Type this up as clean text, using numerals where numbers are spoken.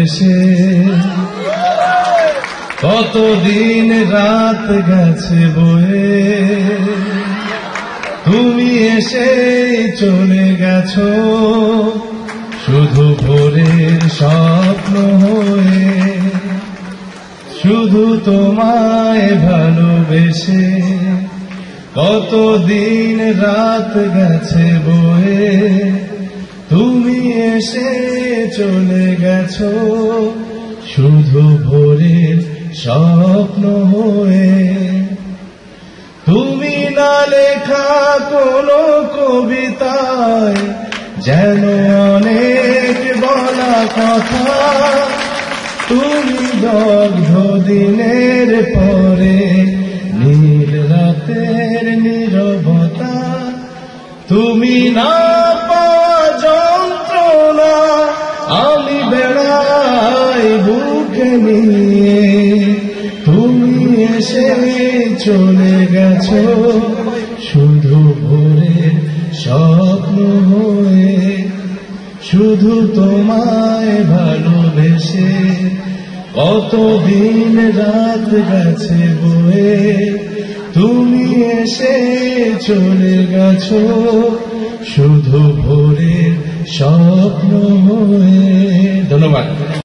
ভালোবেসে কতদিন রাত গেছে বয়ে, তুমি এসে চলে গেছো শুধু ভোরের স্বপ্ন হয়ে। শুধু তোমায় ভালোবেসে কতদিন রাত গেছে বয়ে, তুমি এসে চলে গেছো শুধু ভোরের স্বপ্ন হয়ে। তুমি না লেখা কোনো কবিতায় যেন অনেক বলা কথা, তুমি দগ্ধ দিনের পরে নীল রাতের নীরবতা। তুমি না পাওয়া যন্ত্রণা আমি বেড়াই বুকে নিয়ে, তুমি এসে চলে গেছো শুধু ভোরের স্বপ্ন হয়ে। শুধু তোমায় ভালোবেসে কতদিন রাত গেছে বয়ে, তুমি এসে চলে গেছো শুধু ভোরের স্বপ্ন হয়ে। ধন্যবাদ।